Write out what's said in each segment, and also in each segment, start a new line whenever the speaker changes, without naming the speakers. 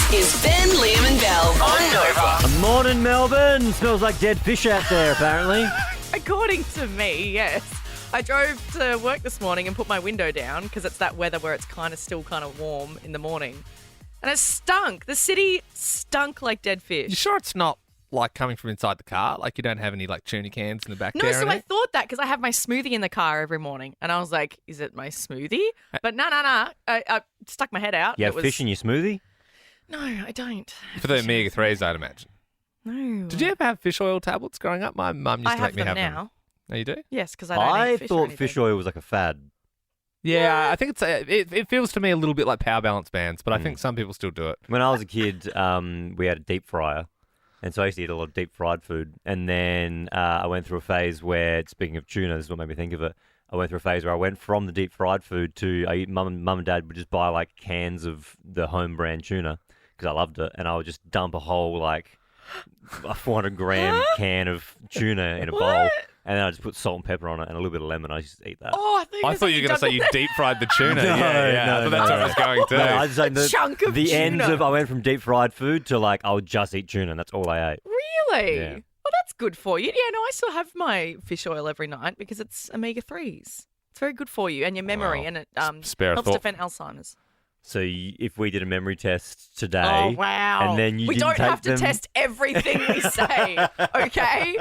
This is Ben, Liam and Belle on Nova.
Morning, Melbourne. Smells like dead fish out there, apparently.
According to me, yes. I drove to work this morning and put my window down because it's that weather where it's still warm in the morning. And it stunk. The city stunk like dead fish.
You sure it's not like coming from inside the car? Like you don't have any like tuna cans in the back
No,
there?
so I thought that because I have my smoothie in the car every morning. And I was like, is it my smoothie? But no. I stuck my head out.
You have fish in your smoothie?
No, I don't.
For the omega-3s, I'd imagine.
No.
Did you ever have fish oil tablets growing up? My mum used to make me have them.
now.
Oh, you do?
Yes, because I don't eat fish or
thought
anything.
fish oil was like a fad.
Yeah, I think it feels to me a little bit like Power Balance bands, but I think some people still do it.
When I was a kid, we had a deep fryer. And so I used to eat a lot of deep fried food. And then I went through a phase where, speaking of tuna, this is what made me think of it. I went through a phase where I went from the deep fried food to mum and dad would just buy like cans of the home brand tuna because I loved it. And I would just dump a whole like a 400 gram can of tuna in a bowl. And then I just put salt and pepper on it and a little bit of lemon. I used to eat that.
Oh, I thought
you were going to say you deep fried the tuna.
No,
yeah. I thought that's what I was going to.
No, I was saying
chunk of
the
tuna.
ends of I went from deep fried food to like I would just eat tuna and that's all I ate.
Really?
Yeah.
Well, that's good for you. Yeah, no, I still have my fish oil every night because it's omega-3s. It's very good for you and your memory,
Wow.
and it
Spare a
helps
thought.
defend Alzheimer's.
So if we did a memory test today,
Oh, wow.
and then
we
didn't
don't
take
have to
them-
test everything we say, okay?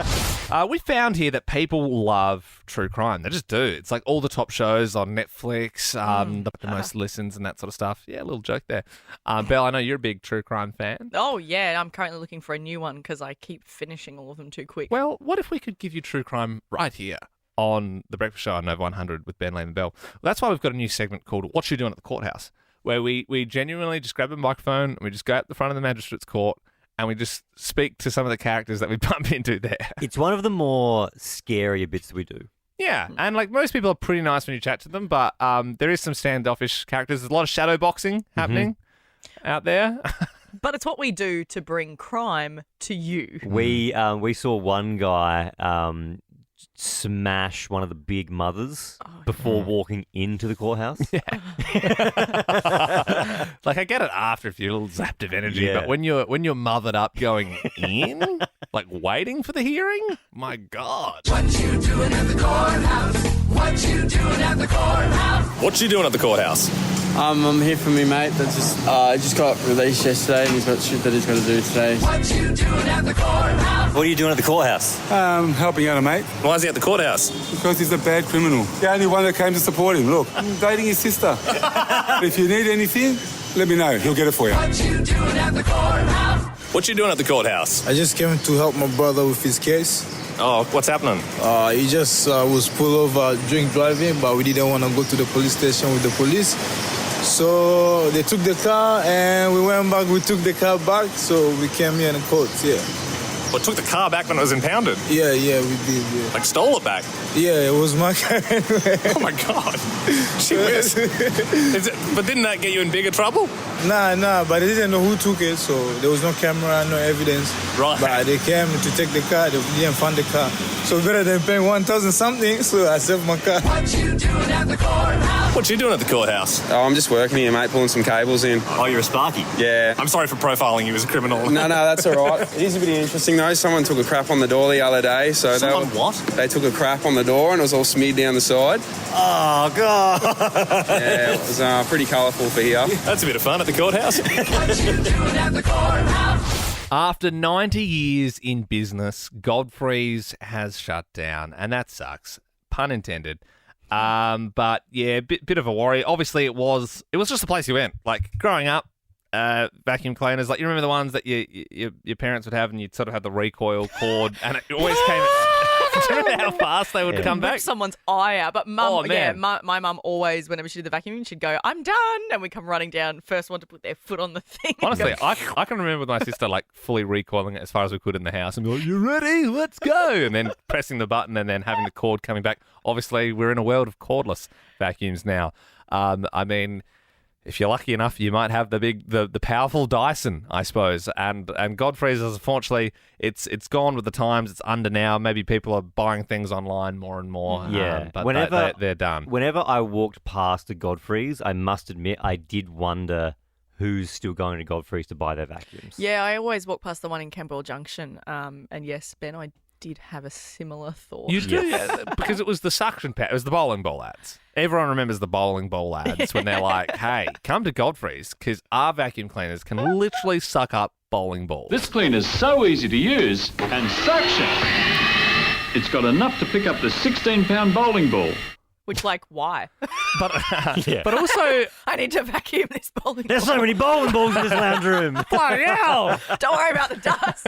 We found here that people love true crime. They just do. It's like all the top shows on Netflix, the most listens and that sort of stuff. Yeah, a little joke there. Belle, I know you're a big true crime fan.
Oh, yeah, I'm currently looking for a new one because I keep finishing all of them too quick.
Well, what if we could give you true crime right here on The Breakfast Show on Nova 100 with Ben, Liam and Belle? Well, that's why we've got a new segment called Whatchu Doing at the Courthouse, where we genuinely just grab a microphone and we just go out the front of the magistrate's court and we just speak to some of the characters that we bump into there.
It's one of the more scarier bits that we do.
Yeah, and like most people are pretty nice when you chat to them, but there is some standoffish characters. There's a lot of shadow boxing happening out there.
But it's what we do to bring crime to you.
We saw one guy smash one of the big mothers before walking into the courthouse.
Like I get it after if you're a little zapped of energy,
Yeah.
but when you're mothered up going in, like waiting for the hearing, my God.
What you doing at the courthouse? What you doing at the courthouse?
What you doing at the courthouse?
I'm here for me mate that just got released yesterday and he's got shit that he's got to do today.
What you doing at the courthouse?
What are you doing at the courthouse?
Helping out a mate
Why is he at the courthouse?
because he's a bad criminal. The only one that came to support him. Look, I'm dating his sister. If you need anything, let me know. He'll get it for you.
What you doing at the courthouse?
What you doing at the courthouse?
I just came to help my brother with his case.
Oh, what's happening?
He just was pulled over drink driving, but we didn't want to go to the police station with the police. So they took the car and we went back. We took the car back, so we came here in the court. Yeah,
What, took the car back when it was impounded?
yeah, we did. Yeah,
Like stole it back?
yeah, it was my car.
Oh my God. Jeez. But didn't that get you in bigger trouble?
Nah, but they didn't know who took it, so there was no camera, no evidence.
Right.
But they came to take the car, they didn't find the car. So better than paying 1,000 something, so I saved my car.
What you doing at the courthouse?
What you doing at the courthouse?
Oh, I'm just working here, mate, pulling some cables in.
Oh, you're a Sparky.
Yeah.
I'm sorry for profiling you as a criminal.
No, that's all right. It is a bit interesting, though. Someone took a crap on the door the other day. So
Someone what?
They took a crap on the door and it was all smeared down the side.
Oh, God.
Yeah, it was pretty colourful for here.
That's a bit of fun at the courthouse.
What you doing at the courthouse?
After 90 years in business, Godfrey's has shut down, and that sucks. Pun intended. But yeah, bit of a worry. Obviously, it was just the place you went. Like growing up, vacuum cleaners. Like you remember the ones that your parents would have, and you'd sort of have the recoil cord, and it always came. Do you remember how fast they would come back?
Rip someone's eye out. But mum,
Oh, man.
my mum always, whenever she did the vacuuming, she'd go, "I'm done," and we come running down. First one to put their foot on the thing. and
Honestly,
go,
I can remember with my sister like fully recoiling it as far as we could in the house and be like, "You ready? Let's go!" And then pressing the button and then having the cord coming back. Obviously, we're in a world of cordless vacuums now. I mean, if you're lucky enough, you might have the powerful Dyson, I suppose. And Godfrey's, unfortunately, it's gone with the times. It's under now. Maybe people are buying things online more and more.
Yeah,
but they're done.
Whenever I walked past a Godfrey's, I must admit I did wonder who's still going to Godfrey's to buy their vacuums.
Yeah, I always walk past the one in Camberwell Junction. And yes, Ben, I did have a similar thought.
You do, yeah, because it was the suction pad. It was the bowling ball ads. Everyone remembers the bowling ball ads when they're like, hey, come to Godfrey's because our vacuum cleaners can literally suck up bowling balls.
This cleaner's so easy to use and suction. It's got enough to pick up the 16-pound bowling ball.
Which, like, why?
But but also...
I need to vacuum this bowling ball.
There's so many bowling balls in this lounge room.
Bloody hell!
Don't worry about the dust.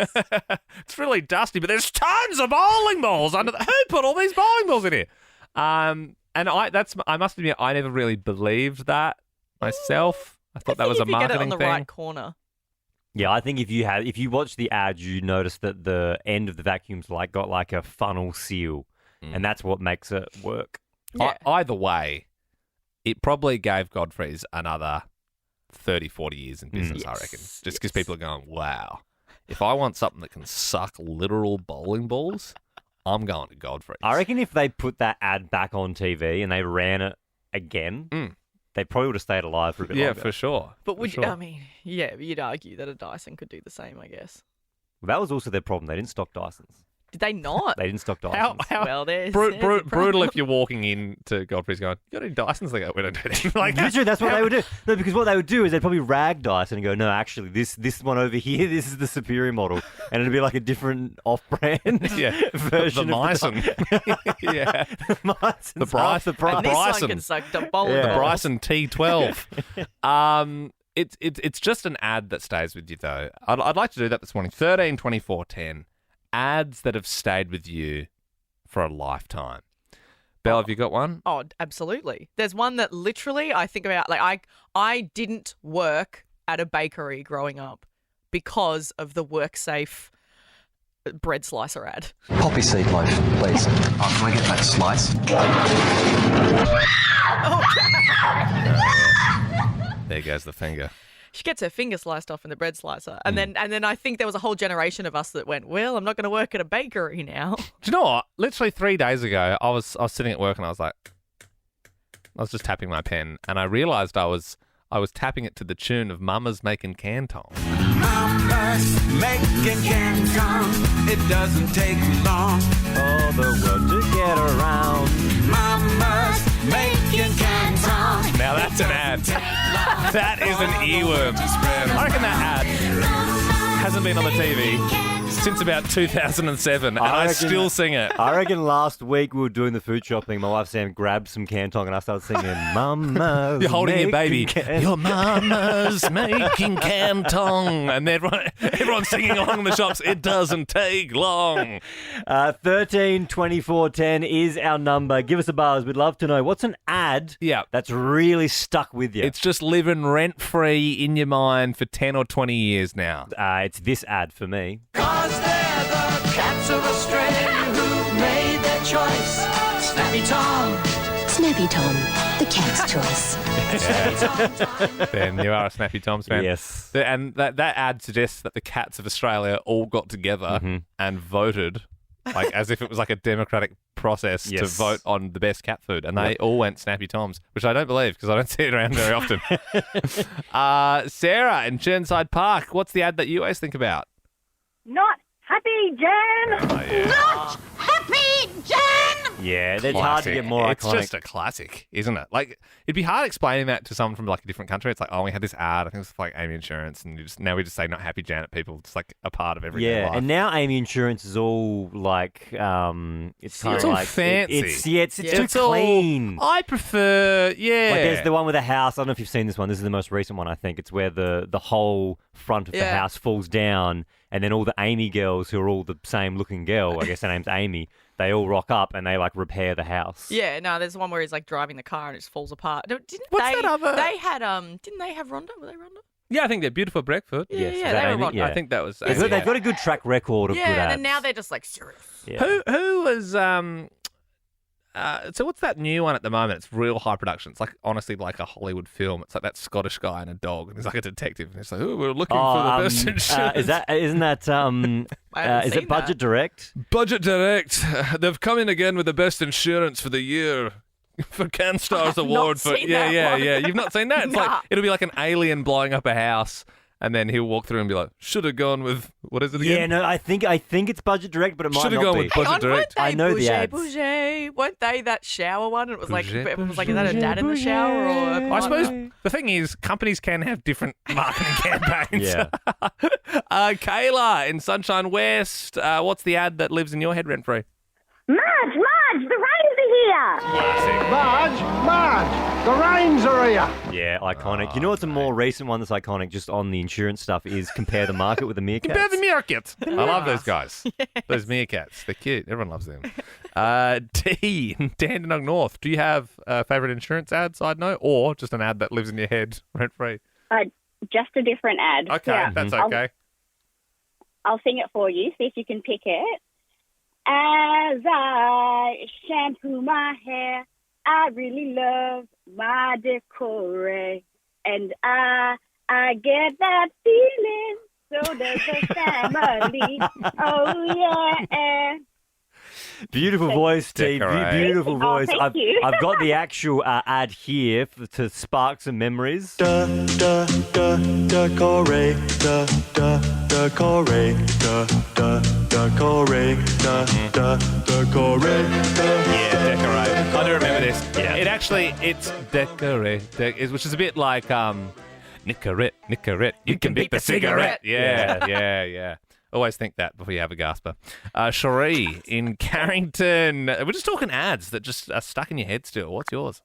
It's really dusty, but there's tons of bowling balls under the... Who put all these bowling balls in here? And I must admit, I never really believed that myself. I thought that was a marketing
thing. If you get it on the
thing.
right corner.
Yeah, I think if you watch the ad, you notice that the end of the vacuum's got like a funnel seal, and that's what makes it work.
Yeah.
Either way, it probably gave Godfrey's another 30, 40 years in business, I reckon. Just because people are going, wow, if I want something that can suck literal bowling balls, I'm going to Godfrey's.
I reckon if they put that ad back on TV and they ran it again, they probably would have stayed alive for a bit longer.
Yeah, for sure.
But
For sure.
I mean, yeah, you'd argue that a Dyson could do the same, I guess.
Well, that was also their problem. They didn't stock Dysons.
Did they not?
They didn't stock Dysons.
Well, there's
brutal if you're walking in to Godfrey's going, you got any Dysons? They go, we don't do that. Like,
Literally, that's what they would do. No, because what they would do is they'd probably rag Dyson and go, no, actually, this one over here, this is the superior model. And it'd be like a different off-brand version
the Myson.
Yeah. The Myson's
The Bryce,
half the price.
And this
Bryson.
one can suck the bowling
Yeah.
The
ball.
Bryson T12. It's just an ad that stays with you, though. I'd like to do that this morning. 13, 24, 10. Ads that have stayed with you for a lifetime. Belle, have you got one?
Oh, absolutely. There's one that literally I think about, like I didn't work at a bakery growing up because of the WorkSafe bread slicer ad.
Poppy seed loaf, please. Oh, can I get that slice?
There goes the finger.
She gets her finger sliced off in the bread slicer. And then I think there was a whole generation of us that went, well, I'm not going to work at a bakery now.
Do you know what? Literally 3 days ago, I was sitting at work and I was just tapping my pen and I realised I was tapping it to the tune of Mama's Making Canton.
Mama's making canton. It doesn't take long.
Oh, the world to get around.
Mama's making canton.
Now that's an ad. That is an earworm. I reckon that ad hasn't been on the TV since about 2007, and I still sing it.
I reckon last week we were doing the food shopping. My wife Sam grabbed some Canton and I started singing, Mama's
You're holding your baby.
making
Your mama's making Canton. And everyone's singing along in the shops. It doesn't take long.
13 24 10 is our number. Give us a buzz. We'd love to know what's an ad that's really stuck with you.
It's just living rent-free in your mind for 10 or 20 years now.
It's this ad for me.
Cause they're the cats of Australia who made their choice. Snappy Tom.
Snappy Tom, the cat's choice.
Ben, you are a Snappy Tom's fan.
Yes.
And that ad suggests that the cats of Australia all got together and voted, like as if it was like a democratic process to vote on the best cat food. And they all went Snappy Tom's, which I don't believe because I don't see it around very often. Sarah in Churnside Park, what's the ad that you always think about?
Not happy, Jan.
Oh, yeah.
Not happy, Jan.
Yeah, it's hard to get more
It's
iconic.
just a classic, isn't it? Like, it'd be hard explaining that to someone from like a different country. It's like, oh, we had this ad. I think it was like Amy Insurance, and now we just say "not happy Jan" at people. It's like a part of everyday life.
And now Amy Insurance is all like, it's kind
It's
of
all
like
fancy.
It's too clean.
I prefer,
Like there's the one with the house. I don't know if you've seen this one. This is the most recent one, I think. It's where the whole front of the house falls down, and then all the Amy girls who are all the same looking girl, I guess her name's Amy, they all rock up and they like repair the house.
Yeah, no, there's one where he's like driving the car and it just falls apart. No, didn't they had didn't they have Rhonda? Were they Rhonda?
Yeah, I think they're beautiful Breakfast.
Yeah,
Yes,
yeah,
is that
they were
Amy?
Rhonda.
Yeah.
I think that was.
They've got a good track record of
Yeah,
good
and
ads.
then now they're just like serious.
Yeah.
Who was so what's that new one at the moment? It's real high production. It's like honestly like a Hollywood film. It's like that Scottish guy and a dog, and he's like a detective, and he's like, "Oh, we're looking for the best insurance."
Isn't it Budget Direct?
Budget Direct. They've come in again with the best insurance for the year for CanStar's award for
seen that one.
You've not seen that? It's like it'll be like an alien blowing up a house, and then he'll walk through and be like, "Should have gone with what is it again?"
Yeah, no, I think it's Budget Direct, but it might
Should have
not
gone
be.
with Budget Direct.
I know the ads.
Bouger. Weren't they that shower one? It was like,
Bouger,
everyone was like, is that a dad in the shower or?
I suppose the thing is, companies can have different marketing campaigns.
Yeah.
Kayla in Sunshine West, what's the ad that lives in your head rent free?
Marge, the rains are here.
Marge, the rains are here.
Yeah, iconic. You know what's a more recent one that's iconic just on the insurance stuff is Compare the Market with the Meerkats.
Compare the meerkats. I love those guys. Yes. Those meerkats. They're cute. Everyone loves them. T in Dandenong North. Do you have a favourite insurance ad, side note, or just an ad that lives in your head rent free?
Just a different ad.
Okay,
Yeah.
that's okay.
I'll sing it for you, see if you can pick it. As I shampoo my hair, I really love my decore. And I get that feeling, so does the family. Oh, yeah.
Beautiful voice, T. Beautiful voice.
thank you.
I've got the actual ad here to spark some memories.
Yeah, decorate. I do remember this. Yeah. It's decorate, which is a bit like Nicorette, you can beat the cigarette. Yeah. Always think that before you have a gasper. Cherie in Carrington. We're just talking ads that just are stuck in your head still. What's yours?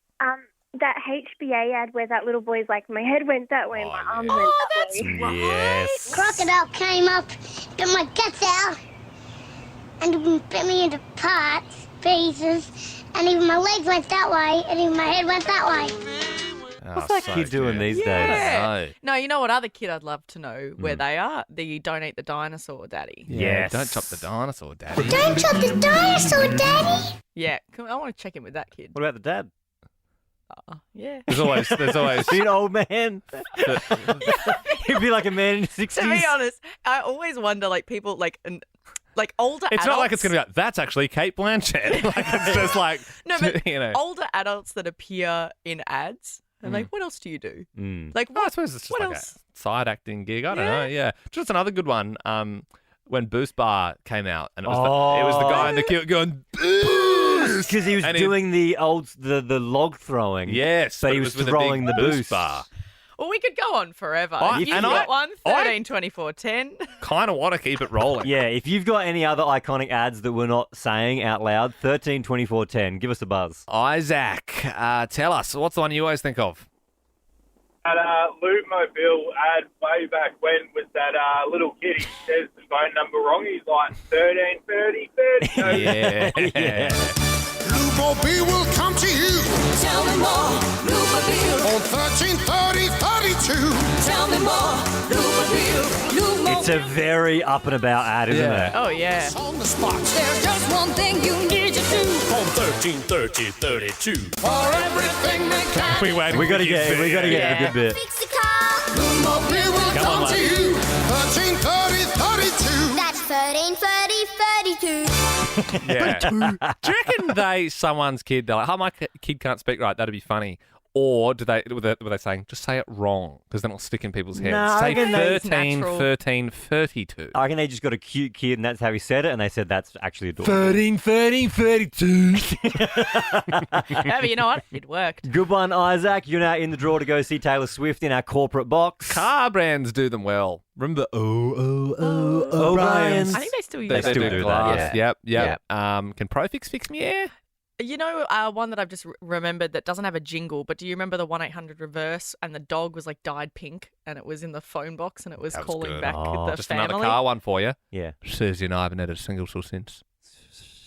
That HBA ad where that little boy's like, my head went that way, my arm went that way.
Right.
Yes.
Crocodile came up, got my guts out, and bit me into pieces, and even my legs went that way, and even my head went that way.
What's that kid doing these days?
No, you know what other kid I'd love to know where they are? The Don't Eat the Dinosaur Daddy.
Yeah, don't chop the dinosaur, Daddy.
Don't chop the dinosaur, Daddy.
Yeah, I want to check in with that kid.
What about the dad?
Yeah.
There's always
See an old man. He'd be like a man in his 60s.
To be honest, I always wonder, like, people, like older
It's
adults.
not like it's going to be like, that's actually Kate Blanchett. Like, it's just like,
No, but
you know.
older adults that appear in ads, and like, what else do you do? Like,
I suppose it's just
what
like
else?
a side acting gig. I don't know. Yeah. Just another good one. When Boost Bar came out, and it was the guy in the queue going, Boost!
Because he was doing the log throwing.
Yes.
But he was throwing the Boost
Bar.
Well, we could go on forever. If you've
and
got one, 13, 24, 10.
Kind of want to keep it rolling.
Yeah, if you've got any other iconic ads that we're not saying out loud, 13, 24, 10. Give us a buzz.
Isaac, tell us, what's the one you always think of?
That Lube Mobile ad way back when was that little kid. He says the phone number wrong. He's like 13, 30, 30.
Yeah.
Lube Mobile will come to you.
Tell me more, Lube Mobile.
On 13, 30, 32.
Tell me more, Lube Mobile.
It's a very up and about ad, isn't it?
Oh, yeah.
On the spot.
There's just one thing you need to do.
On 13, 30, 32.
For everything they can.
We got to get a good bit.
Fix the car.
Lube Mobile will come to you. 13, 30, 32.
That's 13, 30, 32.
Yeah. Do you reckon someone's kid, they're like, oh, my kid can't speak right, that'd be funny. Or were they saying, just say it wrong, because then it'll stick in people's heads.
No,
say
I reckon
13, 13, 32.
I reckon they just got a cute kid and that's how he said it, and they said that's actually adorable.
13, 32.
Yeah, but you know what? It worked.
Good one, Isaac. You're now in the draw to go see Taylor Swift in our corporate box.
Car brands do them well. Remember
O'Brien's.
I think they still use
They
still
do
do
glass.
that.
Yep. Can Profix fix me air?
You know, one that I've just remembered that doesn't have a jingle, but do you remember the 1-800 reverse and the dog was like dyed pink and it was in the phone box and it was calling back the
Just
family?
another car one for you.
Yeah.
Susie and I haven't had a single whistle since.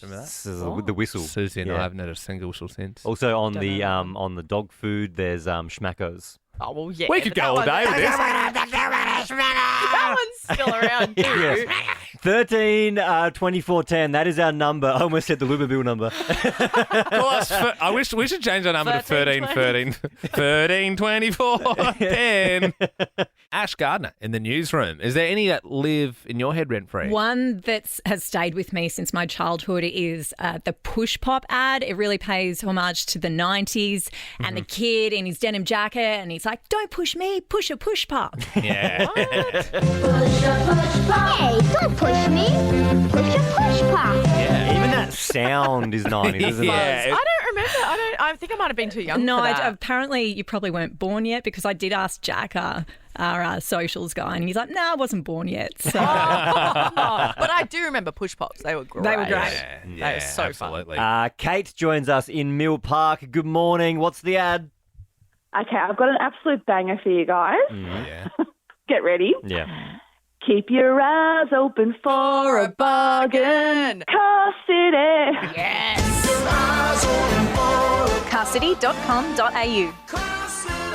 Remember that?
With the whistle.
Susie and I haven't had a single whistle since.
Also on the dog food, there's Schmackos.
Oh, well, yeah.
We could go all day with this.
That one's still around too.
13 24 10. That is our number. I almost said the Luberbill number.
I wish we should change our number to 13 24 10. Ash Gardner in the newsroom. Is there any that live in your head rent free?
One that has stayed with me since my childhood is the Push Pop ad. It really pays homage to the 90s and the kid in his denim jacket, and he's like, "Don't push me, push a push pop."
Yeah.
Push a push pop. Hey, don't push me. Push a push pop.
Yeah. Even that sound is 90s, isn't it?
I don't remember. I think I might have been too young
No,
for that.
apparently you probably weren't born yet, because I did ask Jack, our socials guy, and he's like, "No, I wasn't born yet." So.
But I do remember Push Pops. They were great.
They were great.
They were so
absolutely.
fun.
Kate joins us in Mill Park. Good morning. What's the ad?
Okay, I've got an absolute banger for you guys.
Yeah.
Get ready.
Yeah.
Keep your eyes open for a bargain. Car City.
Yes.
carcity.com.au.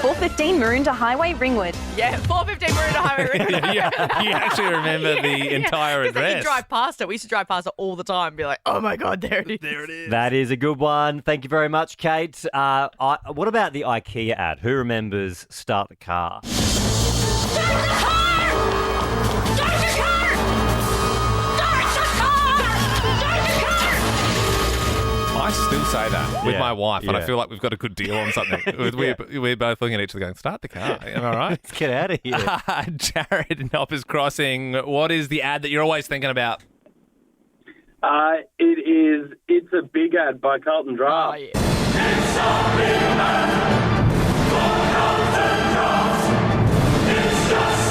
415 Maroondah Highway, Ringwood.
Yeah, 415 Maroondah Highway, Ringwood.
You actually remember the entire
Because then
address.
you drive past it. We used to drive past it all the time and be like, "Oh my God, there it is." There it is.
That is a good one. Thank you very much, Kate. What about the IKEA ad? Who remembers Start the Car?
I still say that with
Yeah,
my wife, and I
yeah.
feel like we've got a good deal on something. We're both looking at each other going, "Start the car." Am I right?
Let's get out of here.
Jared in Hoppers Crossing, what is the ad that you're always thinking about?
It's a Big Ad by Carlton Draft.
Oh, yeah.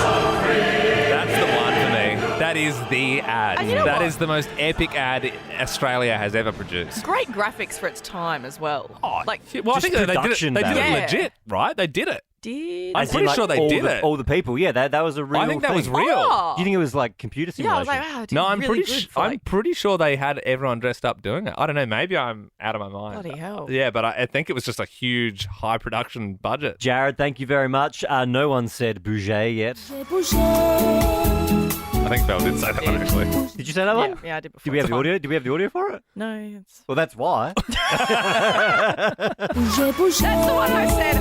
That's the one for me. That is the ad.
And you know
That
what?
is the most epic ad Australia has ever produced.
Great graphics for its time as well.
Oh,
like,
well, I think they did
production
it
value.
legit, right? They did it.
did
I'm pretty sure they did it.
All the people, yeah, that was a real
I think that
thing.
was real.
Oh.
Do you think it was like computer
Yeah, I
simulation?
was like, wow, dude,
No, I'm
really
pretty.
good for,
I'm pretty sure they had everyone dressed up doing it. I don't know. Maybe I'm out of my mind.
Bloody hell.
Yeah, but I think it was just a huge, high production budget.
Jared, thank you very much. No one said bouger yet.
I think Belle did say that one actually.
Did you say that one?
Yeah, I did before.
Did we have the audio? Did we have the audio for it?
No, it's...
Well, that's why.
That's the one I said,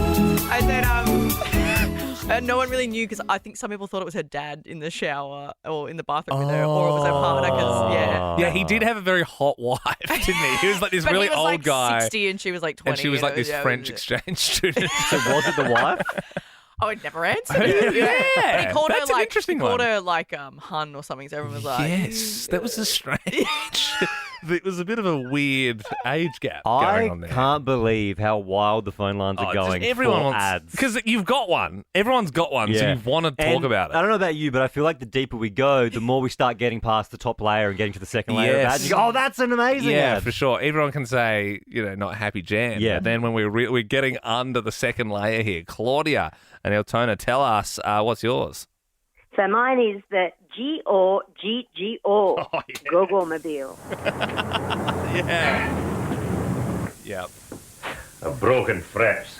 and no one really knew because I think some people thought it was her dad in the shower or in the bathroom with her, or it was her partner because,
Yeah, he did have a very hot wife, didn't he? He was like this
But
really
he was
old
like
guy.
60 and she was like 20.
And she was like this
yeah,
French exchange student.
So was it the wife?
Oh, it never answered.
Yeah.
But he called
That's
her
an
like,
interesting
he called
one.
her like Hun or something, so everyone was like,
Yes, that was a strange. It was a bit of a weird age gap going
I
on there.
can't believe how wild the phone lines are going
everyone
for
wants,
ads.
because you've got one. Everyone's got one, so you want to talk
And
about it.
I don't know about you, but I feel like the deeper we go, the more we start getting past the top layer and getting to the second layer of ads. You go, oh, that's an amazing
Yeah,
ad.
for sure. Everyone can say, not happy jam.
Yeah.
But then when we're getting under the second layer here, Claudia and Eltona, tell us what's yours.
So mine is the G-O-G-G-O, Gogomobile.
Yeah. Yep.
A broken fraps.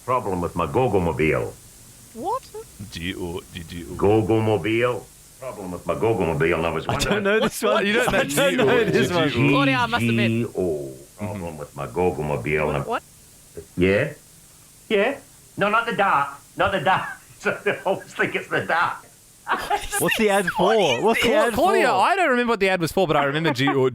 Problem with my Gogomobile.
What?
Gogomobile. Problem with my Gogomobile. And I was wondering.
don't know this one.
You don't know
I don't know this one.
Claudia, I must admit.
G-O. Problem with my Gogomobile. And
What?
Yeah? Yeah? No, not the dark. Not the dark. I always think it's the dark.
What's the ad for? What's the ad
Claudia,
for?
I don't remember what the ad was for, but I remember G-O.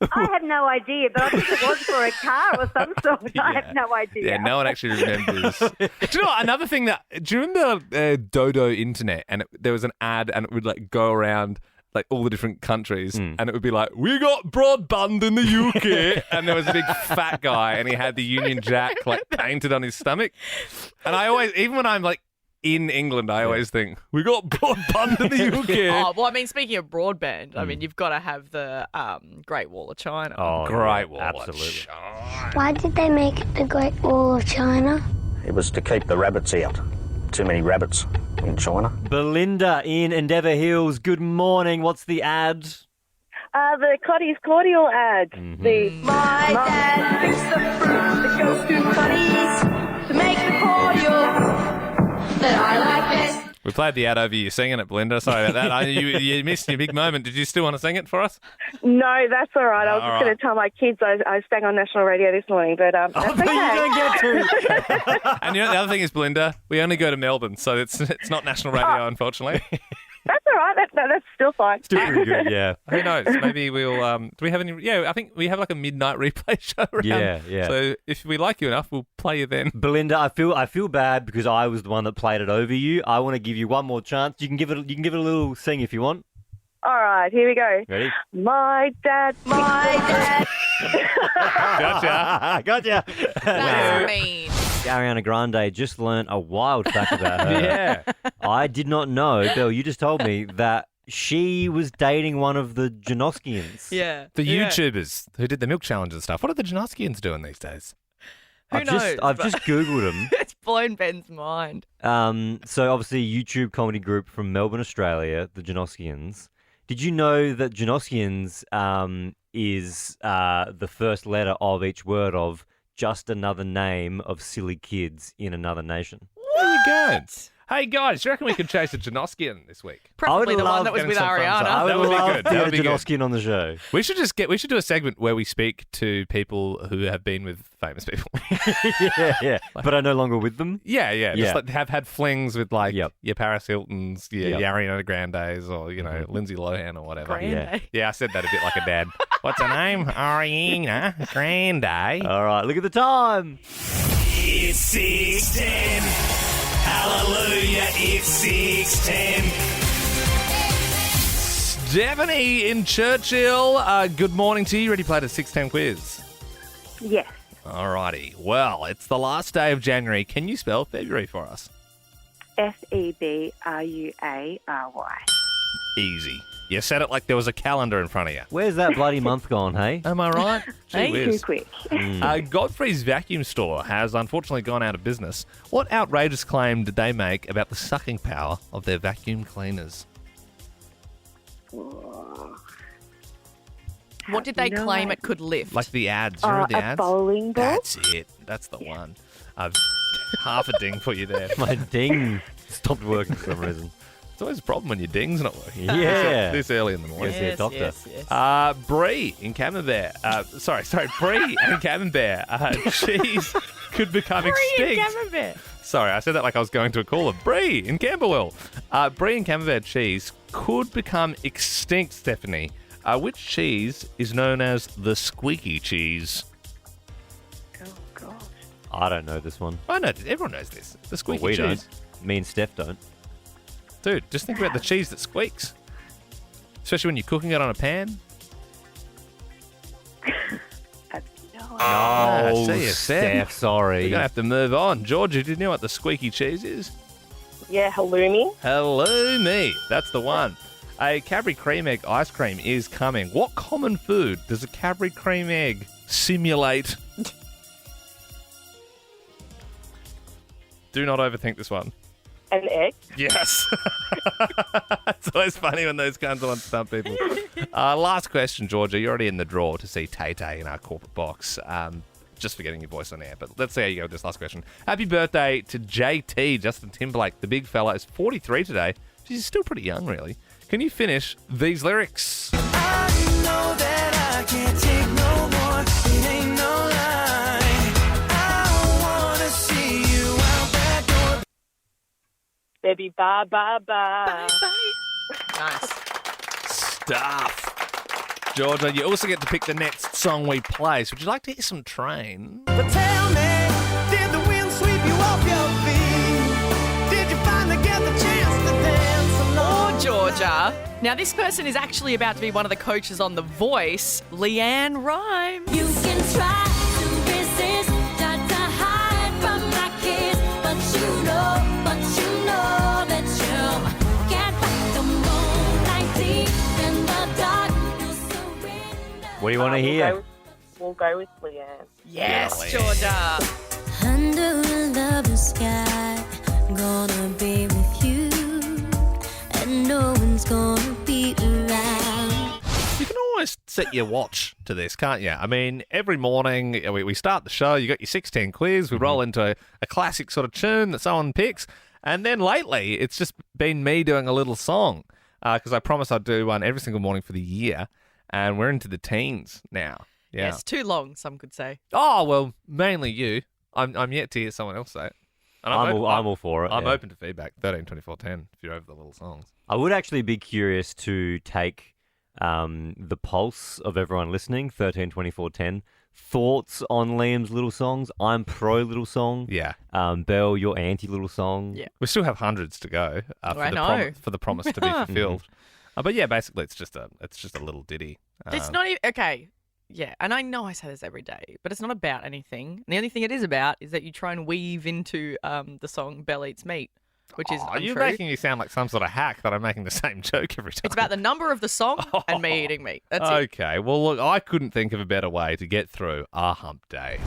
I have no idea, but I think it was for a car or some sort. I have no idea.
Yeah, no one actually remembers. Do you know what, another thing do you remember Dodo Internet? And there was an ad and it would like go around like all the different countries and it would be like, we got broadband in the UK. And there was a big fat guy and he had the Union Jack like painted on his stomach. And I always, even when I'm like in England, I always think, we got broadband in the UK.
Oh, well, I mean, speaking of broadband, I mean, you've got to have the Great Wall of China.
Oh,
Great Wall
absolutely.
of China.
Why did they make the Great Wall of China?
It was to keep the rabbits out. Too many rabbits in China.
Belinda in Endeavour Hills. Good morning. What's the ad?
The Cotties Cordial ad. The
My dad picks the fruit that goes through Cotties to make the cordial that I like best.
We played the ad over you singing it, Belinda. Sorry about that. You missed your big moment. Did you still want to sing it for us?
No, that's all right. I was
All
just going to tell my kids I sang on national radio this morning, but that's okay.
You don't get to.
And the other thing is, Belinda, we only go to Melbourne, so it's not national radio, unfortunately.
That's all right. That's still fine.
Still pretty good, yeah.
Who knows? Maybe we'll. Do we have any? Yeah, I think we have like a midnight replay show around.
Yeah.
So if we like you enough, we'll play you then.
Belinda, I feel bad because I was the one that played it over you. I want to give you one more chance. You can give it a little sing if you want.
All right, here we go.
Ready?
My dad.
Gotcha.
That's mean.
Ariana Grande just learnt a wild fact about her.
Yeah.
I did not know, Belle, you just told me that she was dating one of the Janoskians.
Yeah.
The YouTubers who did the milk challenge and stuff. What are the Janoskians doing these days?
Who knows?
I've just Googled them.
It's blown Ben's mind.
So obviously a YouTube comedy group from Melbourne, Australia, the Janoskians. Did you know that Janoskians is the first letter of each word of just another name of silly kids in another nation?
There you go. Hey guys, do you reckon we could chase a Janoskian this week?
Preferably the one that was with Ariana.
I would
That would be
love
good.
to
That
get
would
a
be good.
Janoskian on the show.
We should do a segment where we speak to people who have been with famous people.
yeah. But are no longer with them?
Yeah. Just like have had flings with like
Yep.
your Paris Hiltons, your
Yep.
Ariana Grandes, or Lindsay Lohan or whatever.
Grande.
Yeah, I said that a bit like a dad. What's her name? Ariana Grande.
All right, look at the time.
It's 6:10. Hallelujah, it's 6:10.
Stephanie in Churchill, good morning to you. Ready to play the 610 quiz?
Yes.
Alrighty. Well, it's the last day of January. Can you spell February for us?
FEBRUARY.
Easy. You said it like there was a calendar in front of you.
Where's that bloody month gone, hey?
Am I right? Gee
Too
whiz.
quick.
Godfrey's vacuum store has unfortunately gone out of business. What outrageous claim did they make about the sucking power of their vacuum cleaners?
What did they claim it could lift?
Like the ads. You remember the ads?
Bowling ball?
That's it. That's the one. Half a ding for you there.
My ding stopped working for some reason.
It's always a problem when your ding's not working.
Yeah.
This early in the morning.
Go see a doctor.
Yes.
Bree in Camembert. Bree and Camembert. Cheese could become extinct. Sorry, I said that like I was going to a caller. Brie in Camberwell. Brie and Camembert cheese could become extinct, Stephanie. Which cheese is known as the Squeaky cheese?
Oh, gosh.
I don't know this one.
I know. Everyone knows this. The Squeaky
Well, we
cheese.
don't. Me and Steph don't.
Dude, just think about the cheese that squeaks. Especially when you're cooking it on a pan.
Oh,
see you,
Steph, sorry.
We're going to have to move on. Georgie, do you know what the Squeaky cheese is?
Yeah, halloumi.
Halloumi. That's the one. A Cadbury cream egg ice cream is coming. What common food does a Cadbury cream egg simulate? Do not overthink this one.
An egg.
Yes. It's always funny when those kinds of ones stump people. Last question, Georgia. You're already in the draw to see Tay-Tay in our corporate box. Just for getting your voice on air. But let's see how you go with this last question. Happy birthday to JT, Justin Timberlake. The big fella is 43 today. She's still pretty young, really. Can you finish these lyrics?
I know that I can't take no more. It ain't no lie. I wanna see you out that door.
Baby, bye, bye, bye.
Nice.
Stuff. Georgia, you also get to pick the next song we play. So would you like to hear some Train?
But tell me, did the wind sweep you off your feet? Did you finally get the chance to dance along?
Or Georgia. Now, this person is actually about to be one of the coaches on The Voice, Leanne Rhymes.
You can try to resist, try to hide from my kiss, but you know that you can't fight the moonlight deep in the dark. You surrender.
What do you want to hear?
We'll go with Leanne.
Yes,
Yeah,
Georgia.
Under a lovely sky, gonna be with you, and no one's gonna be around.
You can almost set your watch to this, can't you? I mean, every morning we start the show, you got your 610 quiz, we roll into a classic sort of tune that someone picks, And then lately, it's just been me doing a little song because I promised I'd do one every single morning for the year, and we're into the teens now. Yeah.
Yes, too long, some could say.
Oh, well, mainly you. I'm yet to hear someone else say it. And
I'm all for it.
I'm
yeah.
open to feedback. 13, 24, 10 if you're over the little songs.
I would actually be curious to take the pulse of everyone listening, 13, 24, 10. Thoughts on Liam's little songs? I'm pro little song.
Yeah.
Belle, your anti little song.
Yeah.
We still have hundreds to go for the promise to be fulfilled. But yeah, basically it's just a little ditty.
It's not even okay. Yeah, and I know I say this every day, but it's not about anything. The only thing it is about is that you try and weave into the song "Belle Eats Meat," which is untrue.
You're making me sound like some sort of hack that I'm making the same joke every time.
It's about the number of the song and me eating meat. That's it.
Okay, well look, I couldn't think of a better way to get through our hump day.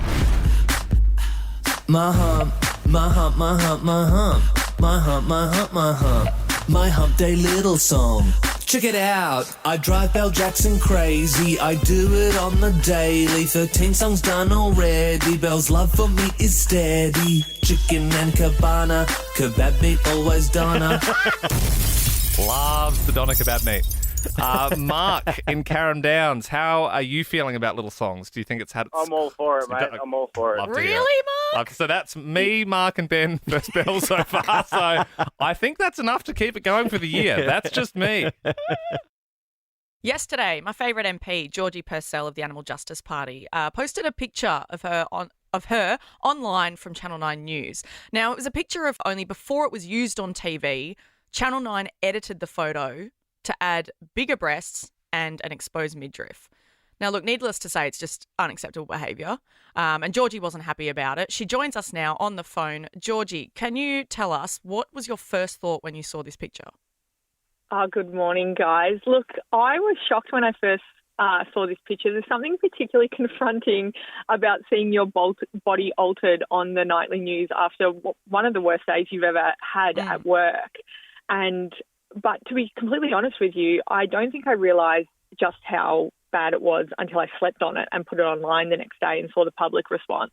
My hump, my hump, my hump, my hump, my hump, my hump, my hump, my hump day little song. Check it out, I drive Belle Jackson crazy, I do it on the daily, 13 songs done already, Belle's love for me is steady, chicken and cabana, kebab meat always Donna.
Loves the Donna kebab meat. Mark in Carrum Downs, how are you feeling about little songs? Do you think it's had...
I'm all for it, mate. I'm all for it.
Really, Mark?
So that's me, Mark and Ben versus Belle so far. So I think that's enough to keep it going for the year. That's just me.
Yesterday, my favourite MP, Georgie Purcell of the Animal Justice Party, posted a picture of her online from Channel 9 News. Now, it was a picture of only before it was used on TV, Channel 9 edited the photo to add bigger breasts and an exposed midriff. Now, look, needless to say, it's just unacceptable behaviour. And Georgie wasn't happy about it. She joins us now on the phone. Georgie, can you tell us what was your first thought when you saw this picture?
Good morning, guys. Look, I was shocked when I first saw this picture. There's something particularly confronting about seeing your body altered on the nightly news after one of the worst days you've ever had at work. But to be completely honest with you, I don't think I realised just how bad it was until I slept on it and put it online the next day and saw the public response.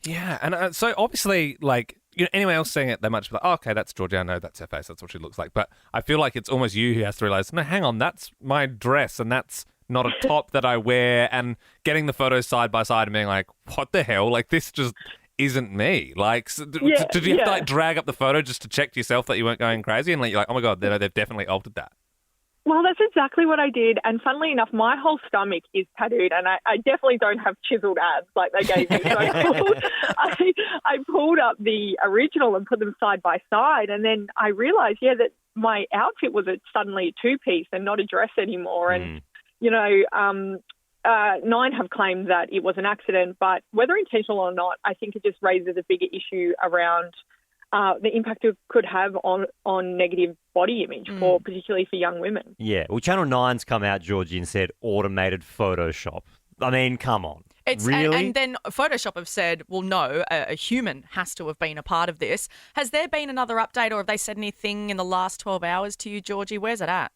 Yeah, and so obviously, like, you know, anyone else seeing it, they might just be like, oh, okay, that's Georgie, I know that's her face, that's what she looks like. But I feel like it's almost you who has to realise, no, hang on, that's my dress and that's not a top that I wear, and getting the photos side by side and being like, what the hell? Like, this just isn't me. Like, so did you have to like drag up the photo just to check to yourself that you weren't going crazy and like, you're like, oh my God, they've definitely altered that?
Well, that's exactly what I did. And funnily enough, my whole stomach is tattooed and I definitely don't have chiseled abs like they gave me. So I pulled up the original and put them side by side. And then I realised, that my outfit was suddenly a two-piece and not a dress anymore. And, you know, Nine have claimed that it was an accident, but whether intentional or not, I think it just raises a bigger issue around the impact it could have on negative body image, particularly for young women.
Yeah. Well, Channel 9's come out, Georgie, and said automated Photoshop. I mean, come on. Really?
And then Photoshop have said, well, no, a human has to have been a part of this. Has there been another update or have they said anything in the last 12 hours to you, Georgie? Where's it at?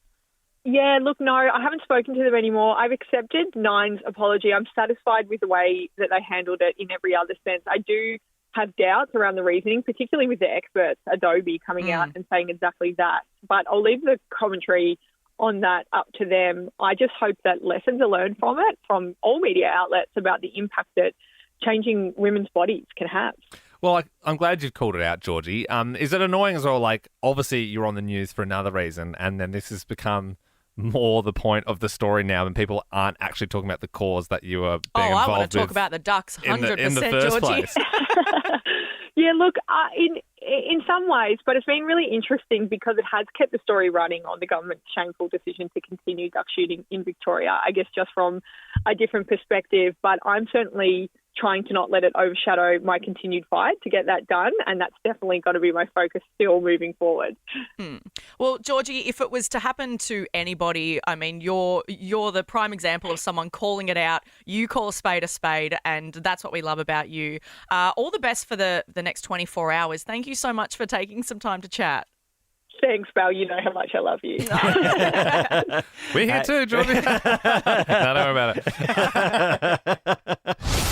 Yeah, look, no, I haven't spoken to them anymore. I've accepted Nine's apology. I'm satisfied with the way that they handled it in every other sense. I do have doubts around the reasoning, particularly with the experts, Adobe, coming out and saying exactly that. But I'll leave the commentary on that up to them. I just hope that lessons are learned from it, from all media outlets, about the impact that changing women's bodies can have.
Well, I'm glad you've called it out, Georgie. Is it annoying as well? Like, obviously you're on the news for another reason, and then this has become more the point of the story now, and people aren't actually talking about the cause that you are being involved with.
I want to talk about the ducks, 100%,
in the first
Georgie.
place.
Yeah, look, in some ways, but it's been really interesting because it has kept the story running on the government's shameful decision to continue duck shooting in Victoria, I guess just from a different perspective. But I'm certainly trying to not let it overshadow my continued fight to get that done, and that's definitely got to be my focus still moving forward.
Well, Georgie, if it was to happen to anybody, I mean, you're the prime example of someone calling it out. You call a spade, and that's what we love about you. All the best for the next 24 hours. Thank you so much for taking some time to chat.
Thanks, Belle. You know how much I love you.
We're here too, Georgie. No, don't worry about it.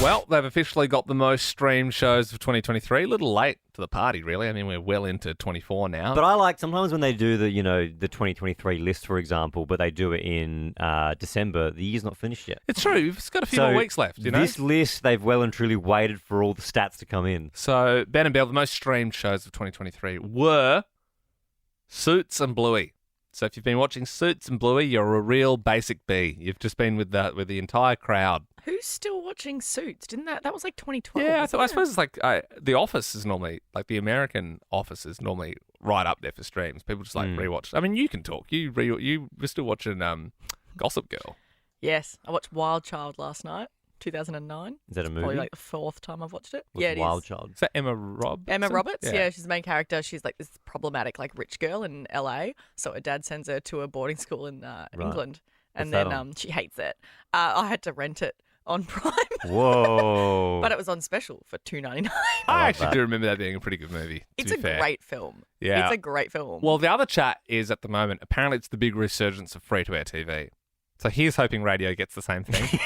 Well, they've officially got the most streamed shows of 2023. A little late to the party, really. I mean, we're well into 24 now.
But I like sometimes when they do the 2023 list, for example, but they do it in December. The year's not finished yet.
It's true. It's got a few more weeks left, you know?
This list, they've well and truly waited for all the stats to come in.
So, Ben and Belle, the most streamed shows of 2023 were Suits and Bluey. So if you've been watching Suits and Bluey, you're a real basic B. You've just been with the entire crowd.
Who's still watching Suits? Didn't that was like 2012?
Yeah, I suppose it's like The Office is normally, like the American Office is normally right up there for streams. People just like rewatch. I mean, you can talk. You were still watching Gossip Girl.
Yes, I watched Wild Child last night, 2009.
Is that a movie?
Probably like the fourth time I've watched it.
What's
yeah, it
Wild
is.
Child?
Is that Emma Roberts?
Emma Roberts, yeah, she's the main character. She's like this problematic, like rich girl in LA. So her dad sends her to a boarding school in England, and
What's that
then
on?
she hates it. I had to rent it on Prime.
Whoa!
But it was on special for $2.99.
I actually do remember that being a pretty good movie.
It's a great film.
Yeah,
it's a great film.
Well, the other chat is at the moment. Apparently, it's the big resurgence of free-to-air TV. So here's hoping radio gets the same thing.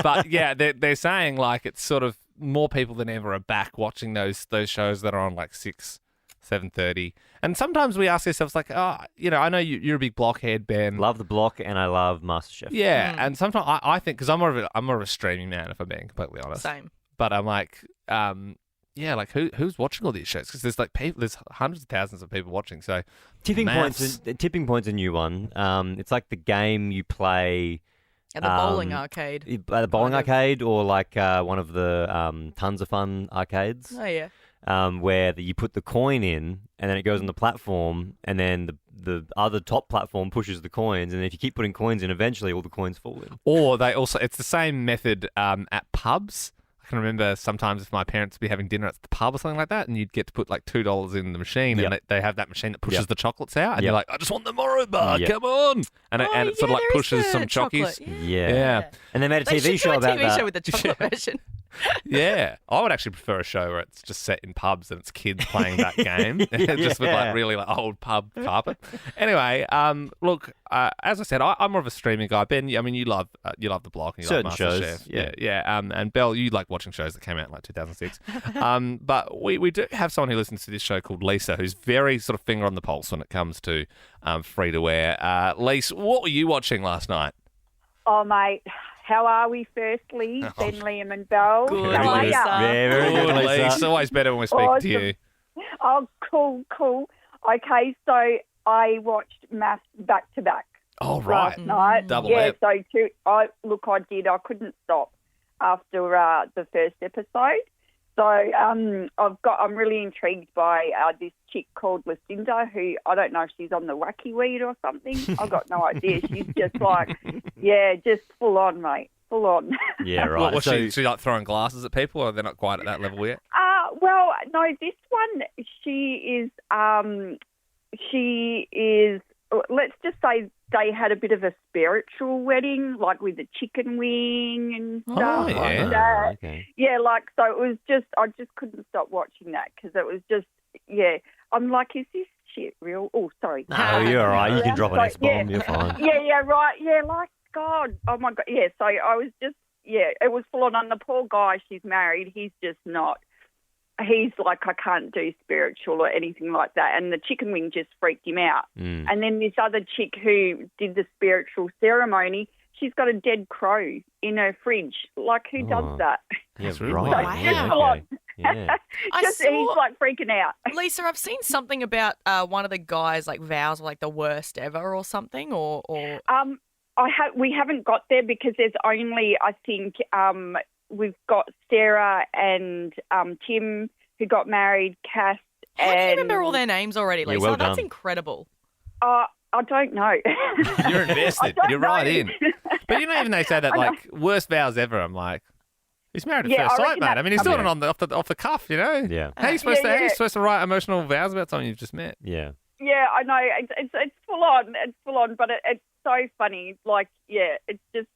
But yeah, they're saying like it's sort of more people than ever are back watching those shows that are on like 6, 7:30. And sometimes we ask ourselves like, I know you're a big blockhead, Ben.
Love the block, and I love MasterChef.
Yeah, and sometimes I think because I'm more of a streaming man, if I'm being completely honest.
Same.
But I'm like, like who's watching all these shows? Because there's like there's hundreds of thousands of people watching. So
Tipping Point's a new one. It's like the game you play
at the bowling arcade.
At the bowling arcade, or like one of the Tons of Fun arcades.
Oh yeah.
Where you put the coin in, and then it goes on the platform, and then the other top platform pushes the coins, and if you keep putting coins in, eventually all the coins fall in.
Or it's the same method at pubs. I can remember sometimes if my parents would be having dinner at the pub or something like that, and you'd get to put like $2 in the machine, and they have that machine that pushes the chocolates out, and you're like, I just want the Moro bar, come on! And it sort of like pushes some chockies.
Yeah. And they made a TV show about that.
TV show with the chocolate version.
Yeah, I would actually prefer a show where it's just set in pubs and it's kids playing that game, just with like really like old pub carpet. Anyway, look, as I said, I'm more of a streaming guy. Ben, I mean, you love the block and you
certain
love
shows,
MasterChef. Yeah. And Belle, you like watching shows that came out in like 2006. But we do have someone who listens to this show called Lisa, who's very sort of finger on the pulse when it comes to free to air. Lisa, what were you watching last night?
Oh, mate. How are we, firstly? Ben, Liam and Belle.
Good,
How are
Lisa.
ya?
Yeah, very good, Lisa.
It's always better when we speak to you.
Oh, cool. Okay, so I watched Mass back to back.
Oh, right.
Last night.
Double
yeah,
it.
so I did. I couldn't stop after the first episode. So I'm really intrigued by this chick called Lucinda, who I don't know if she's on the wacky weed or something. I've got no idea. She's just like, just full on, mate, full on.
Yeah, right.
What, was she like throwing glasses at people, or they're not quite at that level yet?
Well, no, this one she is. Let's just say they had a bit of a spiritual wedding, like with the chicken wing and stuff like that.
Okay.
Yeah, like, so it was just, I just couldn't stop watching that because it was just, I'm like, is this shit real? Oh, sorry.
No, you're all right. You can drop an S-bomb. You're fine.
Yeah, right. Yeah, like, God. Oh, my God. Yeah, so I was just, it was full on. And the poor guy she's married, he's just not. He's like, I can't do spiritual or anything like that. And the chicken wing just freaked him out. And then this other chick who did the spiritual ceremony, she's got a dead crow in her fridge. Like, who does that?
Yeah,
So
right.
just full on.
Yeah.
He's like freaking out.
Lisa, I've seen something about one of the guys' like vows were like the worst ever or something, or
we haven't got there because there's only, I think, we've got Sarah and Tim who got married, Cass.
How do you remember all their names already, Lisa?
well
That's
done.
incredible.
I don't know.
You're invested. You're right in. But even they say that like worst vows ever. I'm like, he's married at first sight, mate. I mean, he's doing it off the cuff, you know.
Yeah.
How are you supposed to write emotional vows about someone you've just met?
Yeah.
Yeah, I know. It's full on. It's full on, but it's so funny. Like, it's just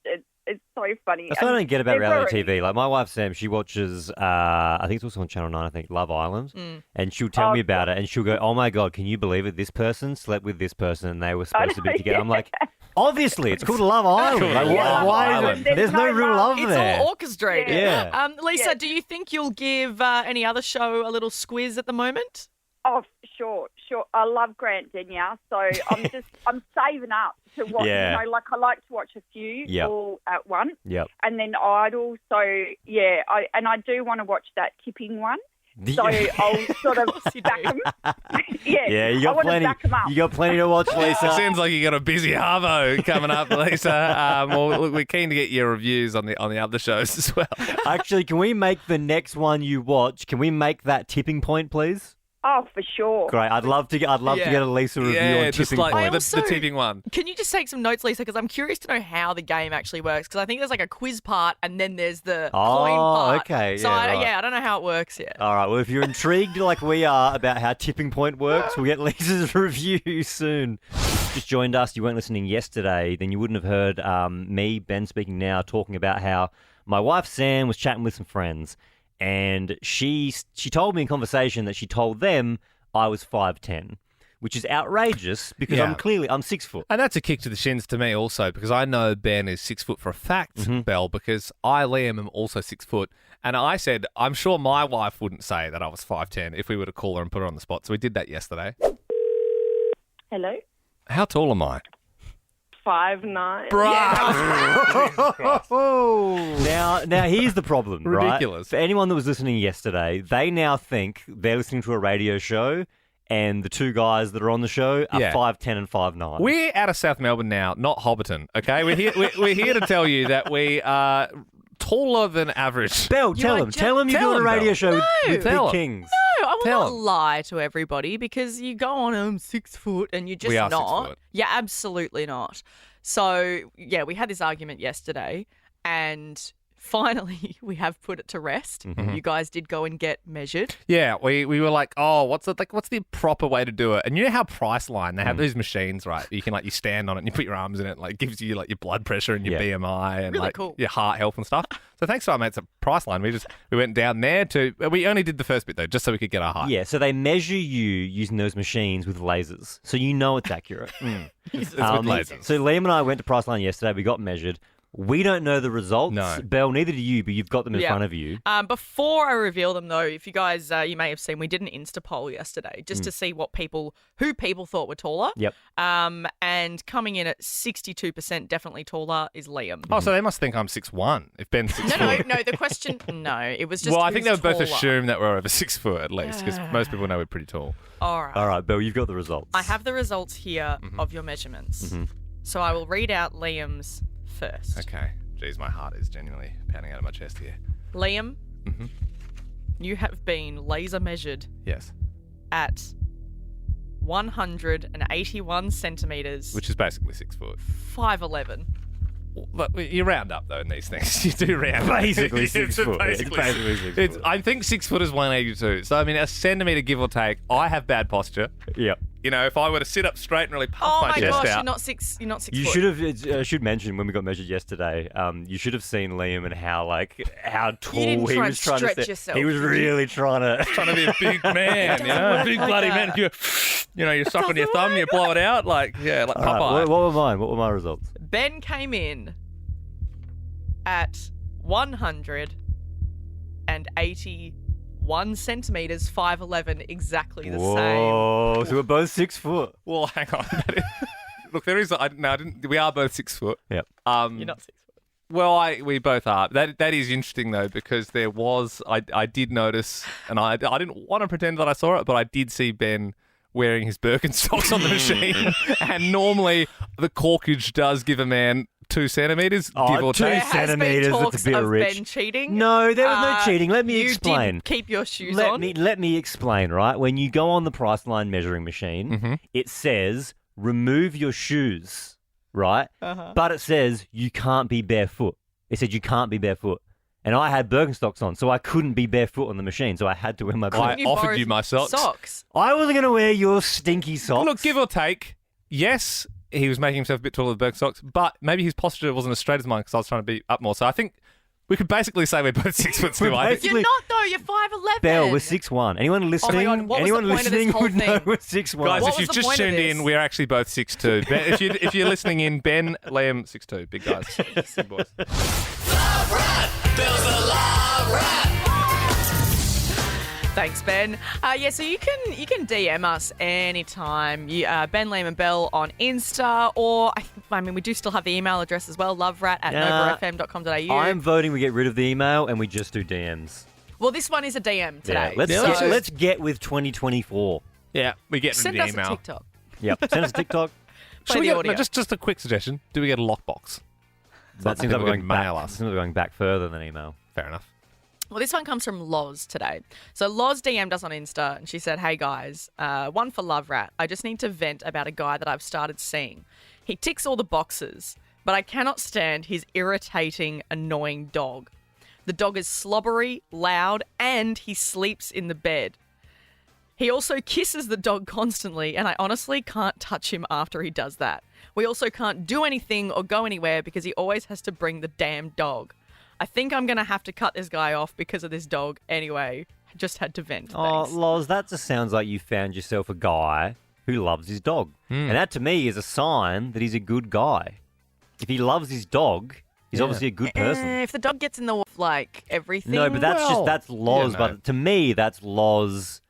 It's so funny.
That's what I
And
don't get about
they're
reality
very-
TV. Like my wife Sam, she watches. I think it's also on Channel 9. I think Love Island, and she'll tell me about it, and she'll go, "Oh my god, can you believe it? This person slept with this person, and they were supposed to be together." I'm like, obviously, it's called Love Island. Like, why is it? There's no real love
It's
there.
all orchestrated.
Yeah.
Lisa, do you think you'll give any other show a little squiz at the moment?
Oh, sure. I love Grant Denyer, so I'm saving up to watch.
Yeah.
You know, like I like to watch a few
Yep.
all at once,
Yep.
and then Idol. So yeah, I do want to watch that tipping one. So I'll sort of back them.
Yeah, you
I
got
want
plenty.
to back 'em up.
You got plenty to watch, Lisa.
It sounds like you got a busy harvo coming up, Lisa. Well, look, we're keen to get your reviews on the other shows as well.
Actually, can we make the next one you watch? Can we make that tipping point, please?
Oh, for sure.
Great. I'd love to get a Lisa review on
just
tipping
like
point.
the tipping one.
Can you just take some notes, Lisa? Because I'm curious to know how the game actually works. Because I think there's like a quiz part and then there's the coin part.
Okay.
So
Yeah, right.
I don't know how it works yet.
All right. Well, if you're intrigued like we are about how tipping point works, we'll get Lisa's review soon. Just joined us. You weren't listening yesterday, then you wouldn't have heard me, Ben, speaking now, talking about how my wife Sam was chatting with some friends, and she told me in conversation that she told them I was 5'10", which is outrageous because
Yeah.
I'm 6 foot.
And that's a kick to the shins to me also, because I know Ben is 6 foot for a fact, Belle, because I, Liam, am also 6 foot. And I said, I'm sure my wife wouldn't say that I was 5'10" if we were to call her and put her on the spot. So we did that yesterday.
Hello.
How tall am I?
5'9".
Now here's the problem, right?
Ridiculous.
For anyone that was listening yesterday, they now think they're listening to a radio show and the two guys that are on the show are 5'10" and 5'9".
We're out of South Melbourne now, not Hobbiton, okay? We're here to tell you that we are taller than average.
Belle, tell him you're doing a radio show with Big Kings.
No, I will
Tell
not
'em.
lie to everybody because you go on 6 foot and you're just
We are 6
not.
foot.
Yeah, absolutely not. So, yeah, we had this argument yesterday and finally we have put it to rest.
Mhm.
You guys did go and get measured.
Yeah, we were like, oh, what's the proper way to do it? And you know how Priceline, they have these machines, right? You can you stand on it and you put your arms in it, and it gives you your blood pressure and your BMI and
Really cool.
your heart health and stuff. So thanks to our mates at Priceline, we went down there we only did the first bit though, just so we could get our height.
Yeah, so they measure you using those machines with lasers, so you know it's accurate.
It's with lasers.
So Liam and I went to Priceline yesterday. We got measured. We don't know the results.
No.
Belle, neither do you, but you've got them in front of you.
Before I reveal them, though, if you guys, you may have seen, we did an Insta poll yesterday just to see who people thought were taller.
Yep.
And coming in at 62% definitely taller is Liam.
Oh, so they must think I'm 6'1", if Ben's 6 foot.
No, the question, no, it was just
Well, I think they
who's
would both
taller.
assume that we're over 6 foot at least, because most people know we're pretty tall.
All right.
All right, Belle, you've got the results.
I have the results here of your measurements. So I will read out Liam's first.
Okay. Jeez, my heart is genuinely pounding out of my chest here.
Liam, you have been laser measured
Yes.
at 181 centimetres.
Which is basically 6 foot.
5'11".
But you round up though in these things. You do round.
Basically
It's
6 foot.
Basically,
It's basically 6
it's,
foot.
I think 6 foot is 182. So I mean, a centimetre give or take. I have bad posture.
Yep.
You know, if I were to sit up straight and really puff
Oh
my
my
chest
gosh,
out.
you're not 6
You
foot.
should have. I should mention when we got measured yesterday. You should have seen Liam and how tall
didn't
he
try
was
and
trying to
stretch
stay.
yourself,
He was
did you?
really trying
to be a big man, you know, a big
like
bloody
that.
man. You suck on your thumb, you blow it out, like
All right,
Popeye.
what were mine? What were my results?
Ben came in at 181 centimetres, 5'11", exactly the same.
Whoa! So we're both 6 foot.
Well, hang on. Look, there is. I didn't. We are both 6 foot.
Yep.
You're not 6 foot.
Well, we both are. That is interesting though, because there was I did notice, and I didn't want to pretend that I saw it, but I did see Ben wearing his Birkenstocks on the machine, and normally the corkage does give a man 2 centimetres, give or
2
take.
centimetres. That's a bit
of
rich.
Ben cheating.
No, there was no cheating. Let me
you
explain.
Did keep your shoes
Let
on.
me explain. Right, when you go on the Priceline measuring machine, it says remove your shoes. Right, but it says you can't be barefoot. It said you can't be barefoot. And I had Birkenstocks on, so I couldn't be barefoot on the machine, so I had to wear my
I
Birkenstocks.
offered you my socks.
Socks.
I wasn't going to wear your stinky socks.
Look, give or take, yes, he was making himself a bit taller with Birkenstocks, but maybe his posture wasn't as straight as mine because I was trying to be up more. So I think we could basically say we're both 6 foot still. I think.
You're not though. You're 5'11".
Belle, we're 6'1". Anyone listening?
God, what was
anyone
the point of
listening
this whole
would know
thing?
we're 6'1".
Guys,
What
if
was
you've
the
just
point of
tuned
this?
in, we're actually both 6'2". Ben, if you're listening in, Ben, Liam, 6'2". Big guys. Big boys.
Thanks, Ben. So you can DM us anytime. Ben, Liam and Belle on Insta, or I mean, we do still have the email address as well, loverat@novafm.com.au.
I'm voting we get rid of the email and we just do DMs.
Well, this one is a DM today.
Let's get with 2024.
Yeah, we get
Send
rid of
us
the email.
a TikTok.
Yep, send us a TikTok.
Play the audio.
Just a quick suggestion. Do we get a lockbox?
That seems like we're going
mail
back.
us.
Seems like we're going back further than email.
Fair enough.
Well, this one comes from Loz today. So Loz DM'd us on Insta and she said, "Hey guys, one for Love Rat. I just need to vent about a guy that I've started seeing. He ticks all the boxes, but I cannot stand his irritating, annoying dog. The dog is slobbery, loud, and he sleeps in the bed. He also kisses the dog constantly, and I honestly can't touch him after he does that. We also can't do anything or go anywhere because he always has to bring the damn dog. I think I'm going to have to cut this guy off because of this dog anyway. I just had to vent.
Oh,
Thanks."
Loz, that just sounds like you found yourself a guy who loves his dog. And that to me is a sign that he's a good guy. If he loves his dog, he's obviously a good person.
If the dog gets in the way of, like, everything.
No, but that's Loz.
yeah, no.
But to me, that's Loz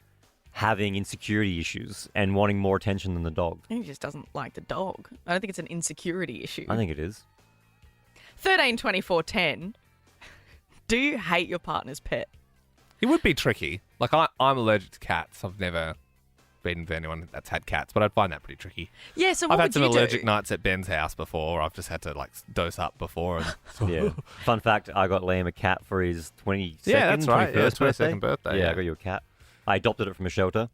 having insecurity issues and wanting more attention than the dog.
He just doesn't like the dog. I don't think it's an insecurity issue.
I think it is.
13, 24, 10. Do you hate your partner's pet?
It would be tricky. Like, I'm allergic to cats. I've never been with anyone that's had cats, but I'd find that pretty tricky.
Yeah, so what
I've had
would
some
you do?
allergic nights at Ben's house before. I've just had to, like, dose up before. And
Yeah. Fun fact, I got Liam a cat for his 22nd,
Yeah, that's right.
21st
22nd birthday,
Yeah,
yeah.
I got you a cat. I adopted it from a shelter.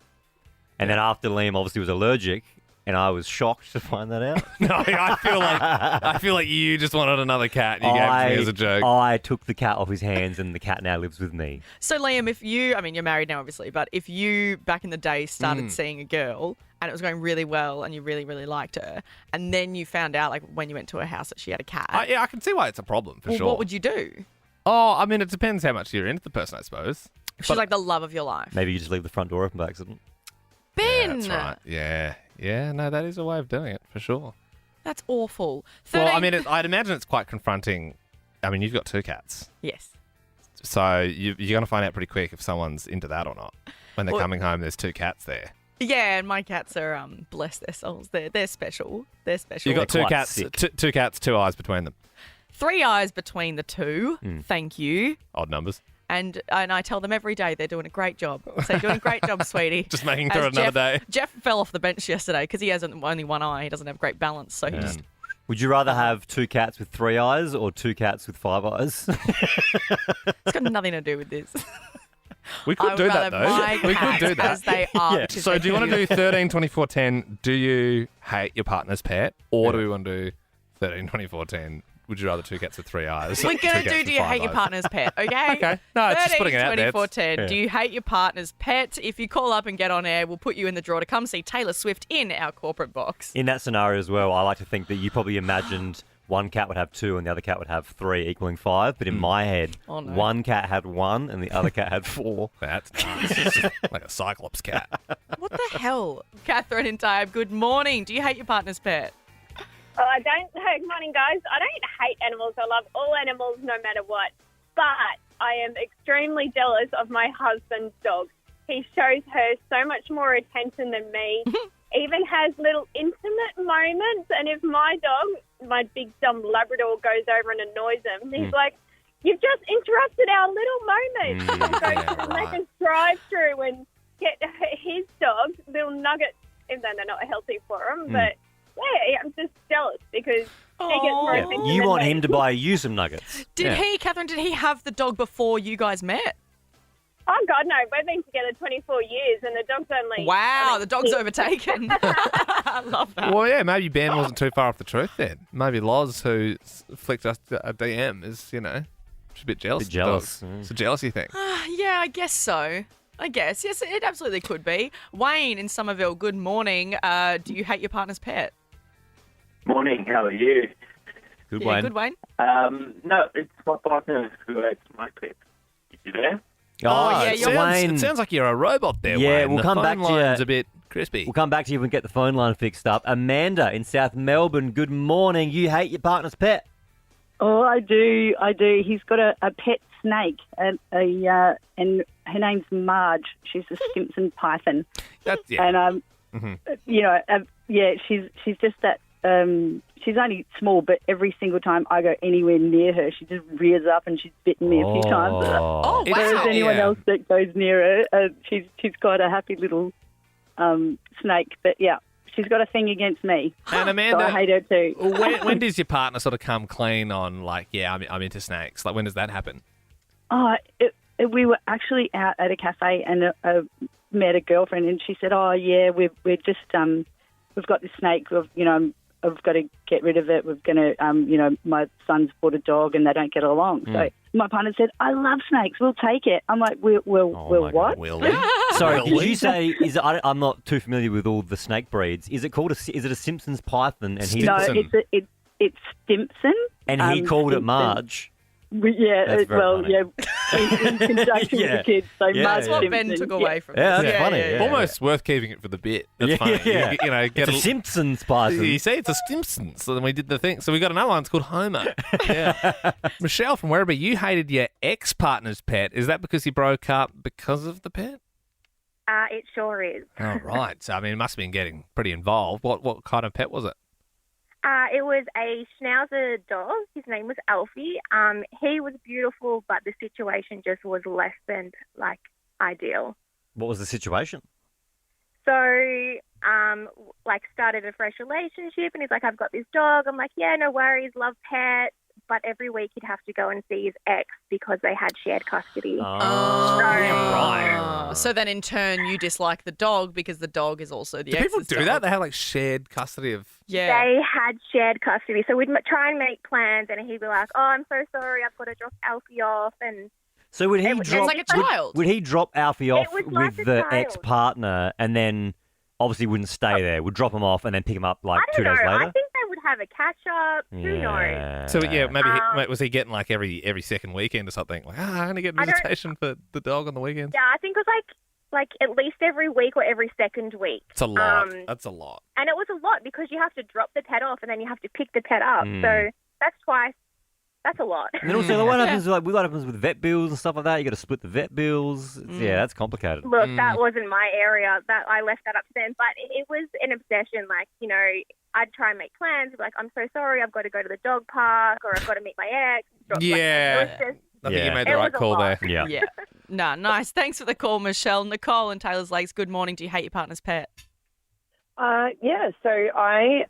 And then after Liam obviously was allergic, and I was shocked to find that out.
No, I feel like you just wanted another cat. You gave it to me as a joke.
I took the cat off his hands, and the cat now lives with me.
So, Liam, if you, I mean, you're married now, obviously, but if you, back in the day, started seeing a girl and it was going really well and you really, really liked her, and then you found out, like, when you went to her house that she had a cat.
Yeah, I can see why it's a problem, for
well,
sure.
what would you do?
Oh, I mean, it depends how much you're into the person, I suppose.
She's like the love of your life.
Maybe you just leave the front door open by accident.
Ben!
That's right. Yeah. Yeah, no, that is a way of doing it, for sure.
That's awful.
Well,
13
I mean, I'd imagine it's quite confronting. I mean, you've got 2 cats.
Yes.
So you're going to find out pretty quick if someone's into that or not. When they're coming home, there's 2 cats there.
Yeah, and my cats are, bless their souls, they're special. They're special.
You've got 2 cats, two cats, 2 eyes between them.
3 eyes between the 2. Thank you.
Odd numbers.
And I tell them every day they're doing a great job. So you're doing a great job, sweetie.
Just making it through another day.
Jeff fell off the bench yesterday because he has only one eye. He doesn't have great balance. So he just...
Would you rather have 2 cats with 3 eyes or 2 cats with 5 eyes?
It's got nothing to do with this.
We could do that, though. We could do that.
As they are.
Yeah.
So do you want to do 13, 24, 10? Do you hate your partner's pet? Or do we want to do 13, 24, 10? Would you rather 2 cats with 3 eyes?
We're going to do you hate your partner's pet, okay?
Okay. No, it's just putting it out there.
24, 10.
Yeah.
Do you hate your partner's pet? If you call up and get on air, we'll put you in the draw to come see Taylor Swift in our corporate box.
In that scenario as well, I like to think that you probably imagined one cat would have 2 and the other cat would have 3, equaling 5. But in my head,
Oh, no.
one cat had 1 and the other cat had 4.
That's nice. It's just like a cyclops cat.
What the hell? Catherine in Tybe, good morning. Do you hate your partner's pet?
Oh, I don't. Good morning, guys. I don't hate animals. I love all animals, no matter what. But I am extremely jealous of my husband's dog. He shows her so much more attention than me. Even has little intimate moments. And if my dog, my big dumb Labrador, goes over and annoys him, he's like, "You've just interrupted our little moment." I'll go to the next drive-through and get his dog, little Nugget, even though they're not healthy for him, but. Yeah, I'm just jealous because he gets more attention
You
than
want
me.
him to buy you some nuggets.
Catherine, did he have the dog before you guys met?
Oh, God, no. We've been together 24 years and the dog's only...
Wow, the dog's overtaken. I love that.
Well, yeah, maybe Ben wasn't too far off the truth then. Maybe Loz, who flicked us a DM, is, she's a bit jealous.
Bit jealous.
It's a jealousy thing.
Yeah, I guess so. I guess. Yes, it absolutely could be. Wayne in Somerville, good morning. Do you hate your partner's pet?
Morning, how are you?
Good,
Yeah,
Wayne.
good, Wayne.
No, it's my partner who ate my pet. You there?
Oh,
yeah,
it's
you're-
Wayne.
It sounds like you're a robot there,
Yeah,
Wayne.
we'll
The
come
phone
back to
line's
you.
a bit crispy.
We'll come back to you if we can get the phone line fixed up. Amanda in South Melbourne, good morning. You hate your partner's pet.
Oh, I do. He's got a pet snake, and her name's Marge. She's a Simpson python.
That's, yeah.
And she's just that. She's only small, but every single time I go anywhere near her, she just rears up, and she's bitten me a few times.
Oh,
If there's anyone else that goes near her, she's got a happy little snake. But yeah, she's got a thing against me.
And Amanda,
so I hate her too.
when does your partner sort of come clean on, like, yeah, I'm into snakes? Like, when does that happen?
We were actually out at a cafe and met a girlfriend, and she said, "Oh yeah, we're just we've got this snake. I've got to get rid of it. We're going to, my son's bought a dog and they don't get along." So my partner said, "I love snakes. We'll take it." I'm like, "We'll what?"
Sorry, did you say? I'm not too familiar with all the snake breeds. Is it called is it a Simpson's python? And
No, it's Stimson.
And he called it
Stimson.
Marge.
Yeah,
That's very funny.
in conjunction with the kids. So
Yeah,
Marge
yeah.
What Ben
Simpson,
took away from
Yeah,
this.
that's funny. Yeah,
Almost worth keeping it for the bit. That's
Yeah,
funny.
yeah.
You know, get
It's a Simpsons python.
You see, it's a Simpsons. So then we did the thing. So we got another one. It's called Homer. Yeah. Michelle from wherever, you hated your ex-partner's pet. Is that because you broke up because of the pet?
It sure is.
Oh, right. So, I mean, it must have been getting pretty involved. What kind of pet was it?
It was a schnauzer dog. His name was Alfie. He was beautiful, but the situation just was less than, ideal.
What was the situation?
So, started a fresh relationship, and he's like, "I've got this dog." I'm like, "Yeah, no worries, love pets." But every week he'd have to go and see his ex because they had shared custody.
Right. So then in turn you dislike the dog because the dog is also the
Do people
ex's
do
dog.
that? They have, shared custody of...
Yeah.
They had shared custody. So we'd try and make plans, and he'd be like, "Oh, I'm so sorry, I've got to drop Alfie off." And
So would he
It was
drop?
like a child.
Would he drop Alfie off
was like
with
a
the
child.
ex-partner, and then obviously wouldn't stay there? Would drop him off and then pick him up
I
2
don't
days
know.
later?
I think they would have a catch-up. Who knows?
So, yeah, maybe
Um,
was he getting, every second weekend or something? I'm going to get
I don't-
visitation for the dog on the weekends?
Yeah, I think it was like at least every week or every second week.
It's a lot. That's a lot.
And it was a lot because you have to drop the pet off and then you have to pick the pet up.
Mm.
So that's twice. That's a lot.
And then also, what happens with vet bills and stuff like that? You got to split the vet bills. Yeah, that's complicated.
Look, that wasn't my area. That I left that up to them. But it was an obsession. I'd try and make plans. Like, "I'm so sorry, I've got to go to the dog park, or I've got to meet my ex."
Yeah.
It was just,
I think you made
It
the
was
right
a
call
lot.
there.
Yeah.
Nah, nice. Thanks for the call, Michelle. Nicole and Taylor's Lakes, good morning. Do you hate your partner's pet?
So I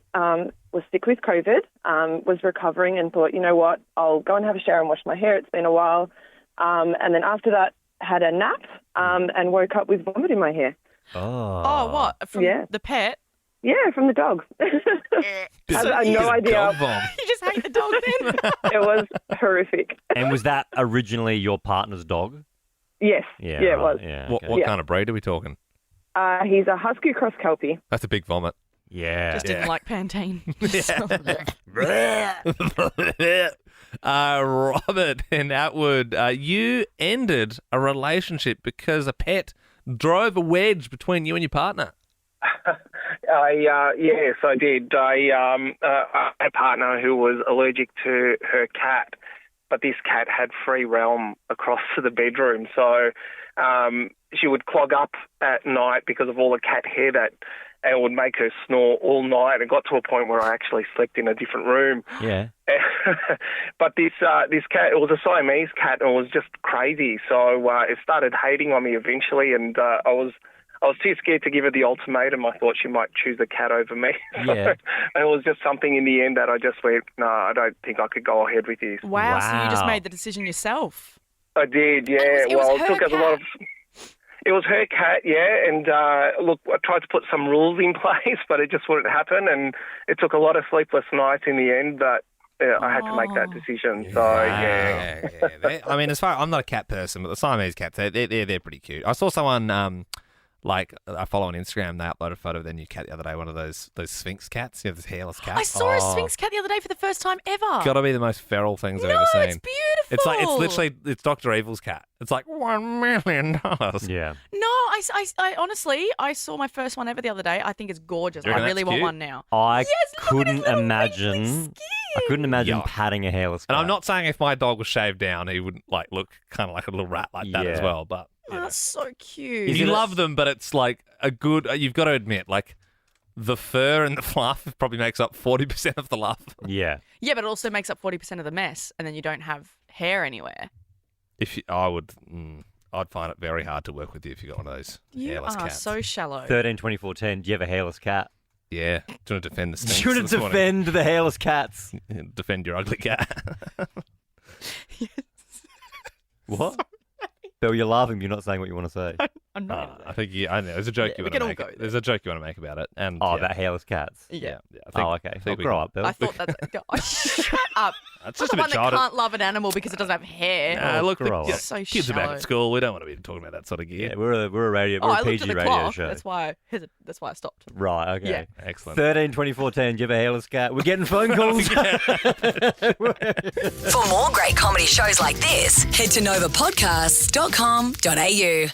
was sick with COVID, was recovering and thought, you know what, I'll go and have a shower and wash my hair. It's been a while. And then after that, had a nap and woke up with vomit in my hair.
Oh, what? From the pet?
Yeah, from the dog. I had no idea.
Dog vom.
You just hate the dog then?
It was horrific.
And was that originally your partner's dog?
Yes.
Yeah,
it
right.
was.
Yeah,
What
Yeah.
kind of breed are we talking?
He's a husky cross kelpie.
That's a big vomit.
Yeah.
Just didn't like Pantene.
Robert in Atwood, you ended a relationship because a pet drove a wedge between you and your partner.
Yes, I did. I had a partner who was allergic to her cat, but this cat had free realm across to the bedroom. So she would clog up at night because of all the cat hair that and it would make her snore all night. It got to a point where I actually slept in a different room.
Yeah.
But this cat, it was a Siamese cat, and it was just crazy. So it started hating on me eventually, and I was too scared to give her the ultimatum. I thought she might choose the cat over me.
Yeah.
And it was just something in the end that I just went, no, I don't think I could go ahead with this.
Wow, so you just made the decision yourself.
I did, yeah.
It was her
took us a lot of... It was her cat, yeah, and look, I tried to put some rules in place, but it just wouldn't happen, and it took a lot of sleepless nights in the end, but I had to make that decision, so, yeah.
I mean, I'm not a cat person, but the Siamese cats, they're pretty cute. I saw someone Like, I follow on Instagram, they uploaded a photo of their new cat the other day, one of those Sphinx cats. You have this hairless cat.
I saw a Sphinx cat the other day for the first time ever.
Gotta be the most feral things I've ever seen.
It's beautiful.
It's Dr. Evil's cat. It's like $1 million.
Yeah.
No, I honestly, I saw my first one ever the other day. I think it's gorgeous.
You reckon
I really
that's
want
cute?
one now.
I
Yes, look at his
couldn't
little
imagine. I couldn't imagine
Yuck.
patting a hairless cat.
And I'm not saying if my dog was shaved down, he would like look kind of like a little rat like that as
Yeah.
well. But
Oh, that's so cute.
you love them, but it's like a good. You've got to admit, like the fur and the fluff probably makes up 40% of the love.
Yeah.
Yeah, but it also makes up 40% of the mess, and then you don't have hair anywhere.
I'd find it very hard to work with you if you got one of those
You
hairless
are
cats.
so shallow.
13, 24, 10. Do you have a hairless cat?
Yeah. Do you want to defend the
Do
stinks
you want
this
to
morning?
defend the hairless cats?
Defend your ugly cat.
What? Bill, you're laughing. You're not saying what you want to say.
I'm not.
I think I know. There's a joke
Yeah,
you
we
want
can
to
all
make.
go there.
There's a joke you want to make about it. And
About hairless cats.
Yeah.
I think,
Oh, okay.
I think
I'll
we
grow
can-
up, Bill.
I thought that's. Oh, shut up.
That's
I'm
just
the
a bit
one that
childish.
can't love an animal because it doesn't have hair.
Nah, look,
grow
yeah,
up.
So
kids are back
shallow.
at school. We don't want to be talking about that sort of gear.
Yeah, we're a radio.
Oh,
We're
I
a
looked at
PG
the
radio
clock.
show.
That's why I stopped.
Right. Okay.
Yeah.
Excellent.
13, 24, 10. Do you have a hairless cat? We're getting phone calls.
For more great comedy shows like this, head to novapodcasts.com.au.